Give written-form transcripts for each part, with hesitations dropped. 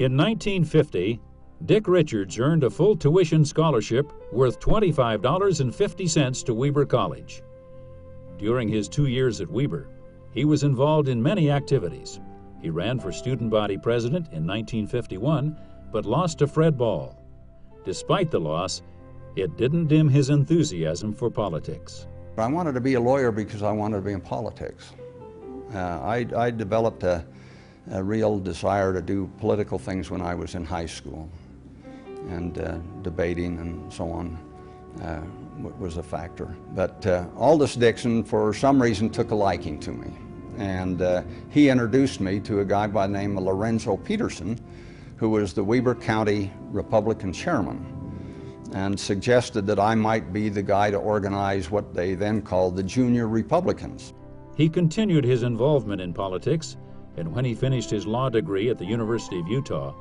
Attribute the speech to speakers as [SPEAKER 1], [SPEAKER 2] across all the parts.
[SPEAKER 1] In 1950, Dick Richards earned a full tuition scholarship worth $25.50 to Weber College. During his 2 years at Weber, he was involved in many activities. He ran for student body president in 1951, but lost to Fred Ball. Despite the loss, it didn't dim his enthusiasm for politics.
[SPEAKER 2] I wanted to be a lawyer because I wanted to be in politics. I developed a real desire to do political things when I was in high school, and debating and so on was a factor. But Aldous Dixon, for some reason, took a liking to me, and he introduced me to a guy by the name of Lorenzo Peterson, who was the Weber County Republican chairman, and suggested that I might be the guy to organize what they then called the Junior Republicans.
[SPEAKER 1] He continued his involvement in politics, and when he finished his law degree at the University of Utah,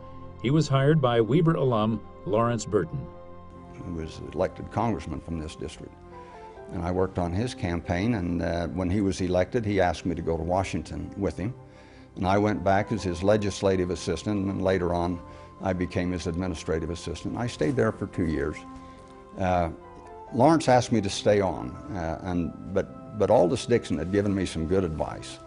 [SPEAKER 1] he was hired by Weber alum Lawrence Burton.
[SPEAKER 2] He was elected congressman from this district, and I worked on his campaign, and when he was elected, he asked me to go to Washington with him, and I went back as his legislative assistant, and later on I became his administrative assistant. I stayed there for 2 years. Lawrence asked me to stay on, but Aldous Dixon had given me some good advice,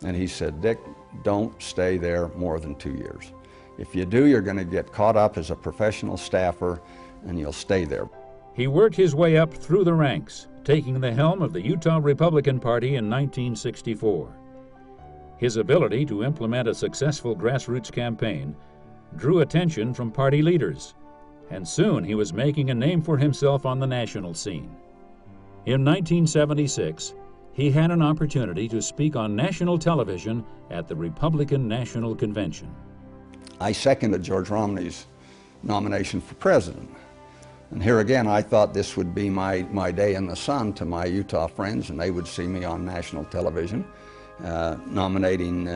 [SPEAKER 2] and he said, "Dick, don't stay there more than 2 years. If you do, you're going to get caught up as a professional staffer, and you'll stay there."
[SPEAKER 1] He worked his way up through the ranks, taking the helm of the Utah Republican Party in 1964. His ability to implement a successful grassroots campaign drew attention from party leaders, and soon he was making a name for himself on the national scene. In 1976, he had an opportunity to speak on national television at the Republican National Convention.
[SPEAKER 2] I seconded George Romney's nomination for president. And here again, I thought this would be my day in the sun to my Utah friends, and they would see me on national television nominating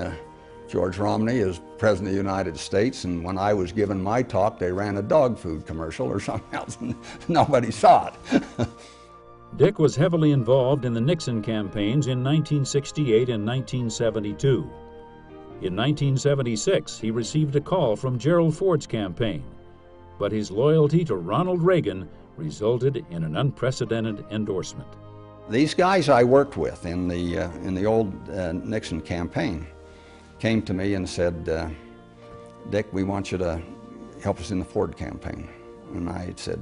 [SPEAKER 2] George Romney as President of the United States, and when I was given my talk, they ran a dog food commercial or something else, and nobody saw it.
[SPEAKER 1] Dick was heavily involved in the Nixon campaigns in 1968 and 1972. In 1976, he received a call from Gerald Ford's campaign, but his loyalty to Ronald Reagan resulted in an unprecedented endorsement.
[SPEAKER 2] These guys I worked with in the old Nixon campaign came to me and said, "Dick, we want you to help us in the Ford campaign." And I said,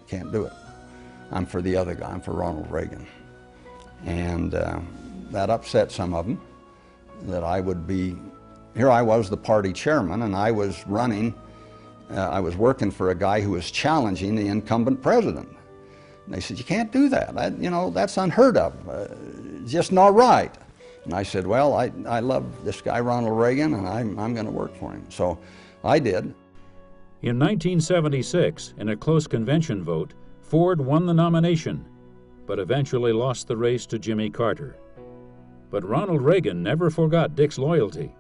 [SPEAKER 2] "Can't do it. I'm for the other guy. I'm for Ronald Reagan." And that upset some of them, that I would be, here I was the party chairman, and I was running, I was working for a guy who was challenging the incumbent president. And they said, "You can't do that. That's unheard of. Just not right." And I said, "Well, I love this guy Ronald Reagan, and I'm going to work for him." So I did.
[SPEAKER 1] In 1976, in a close convention vote, Ford won the nomination, but eventually lost the race to Jimmy Carter. But Ronald Reagan never forgot Dick's loyalty,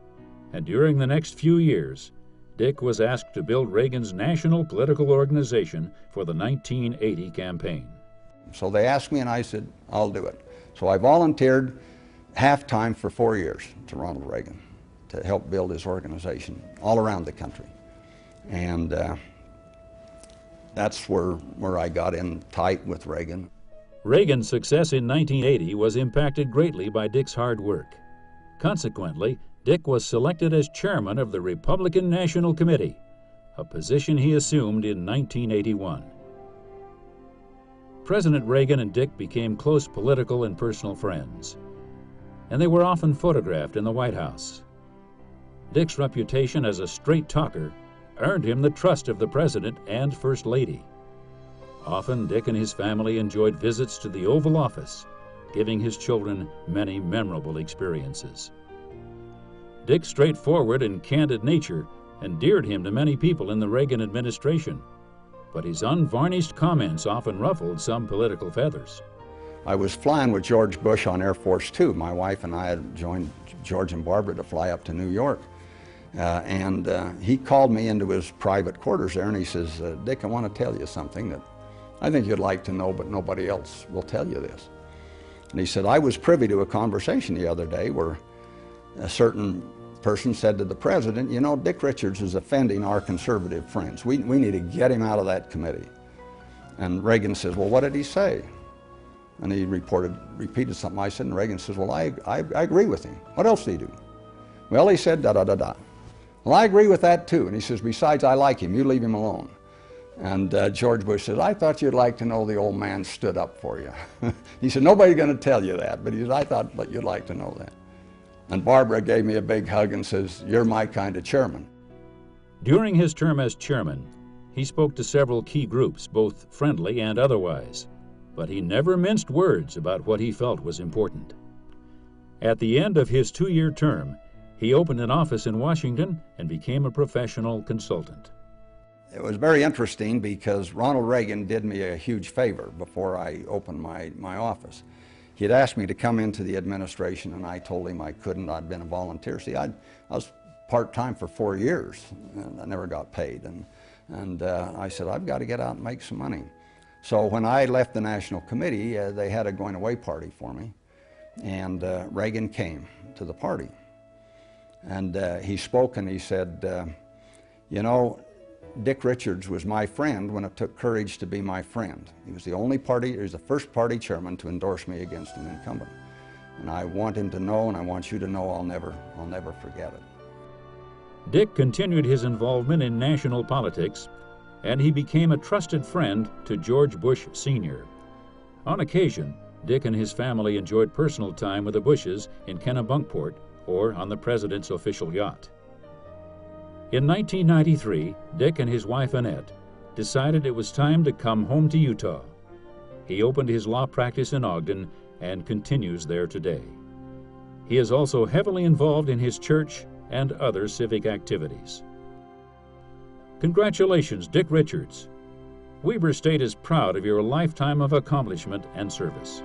[SPEAKER 1] and during the next few years, Dick was asked to build Reagan's national political organization for the 1980 campaign.
[SPEAKER 2] So they asked me, and I said, "I'll do it." So I volunteered half-time for 4 years to Ronald Reagan to help build his organization all around the country. And that's where I got in tight with Reagan.
[SPEAKER 1] Reagan's success in 1980 was impacted greatly by Dick's hard work. Consequently, Dick was selected as chairman of the Republican National Committee, a position he assumed in 1981. President Reagan and Dick became close political and personal friends, and they were often photographed in the White House. Dick's reputation as a straight talker earned him the trust of the President and First Lady. Often, Dick and his family enjoyed visits to the Oval Office, giving his children many memorable experiences. Dick's straightforward and candid nature endeared him to many people in the Reagan administration, but his unvarnished comments often ruffled some political feathers.
[SPEAKER 2] I was flying with George Bush on Air Force Two. My wife and I had joined George and Barbara to fly up to New York. And he called me into his private quarters there, and he says, "Dick, I want to tell you something that I think you'd like to know, but nobody else will tell you this." And he said, "I was privy to a conversation the other day where a certain person said to the president, you know, Dick Richards is offending our conservative friends. We need to get him out of that committee. And Reagan says, well, what did he say? And he repeated something I said, and Reagan says, well, I agree with him. What else did he do? Well, he said da-da-da-da. Well, I agree with that too. And he says, besides, I like him. You leave him alone. And George Bush says, I thought you'd like to know the old man stood up for you. He said, nobody's going to tell you that. But he said, I thought you'd like to know that. And Barbara gave me a big hug and says, you're my kind of chairman.
[SPEAKER 1] During his term as chairman, he spoke to several key groups, both friendly and otherwise. But he never minced words about what he felt was important. At the end of his 2-year term, he opened an office in Washington and became a professional consultant.
[SPEAKER 2] It was very interesting because Ronald Reagan did me a huge favor before I opened my office. He had asked me to come into the administration, and I told him I couldn't. I'd been a volunteer. See, I was part-time for 4 years, and I never got paid. And I said, I've got to get out and make some money. So when I left the National Committee, they had a going-away party for me, and Reagan came to the party. And he spoke and he said, you know, Dick Richards was my friend when it took courage to be my friend. He was the first party chairman to endorse me against an incumbent. And I want him to know, and I want you to know, I'll never forget it.
[SPEAKER 1] Dick continued his involvement in national politics, and he became a trusted friend to George Bush Sr. On occasion, Dick and his family enjoyed personal time with the Bushes in Kennebunkport or on the president's official yacht. In 1993, Dick and his wife Annette decided it was time to come home to Utah. He opened his law practice in Ogden and continues there today. He is also heavily involved in his church and other civic activities. Congratulations, Dick Richards. Weber State is proud of your lifetime of accomplishment and service.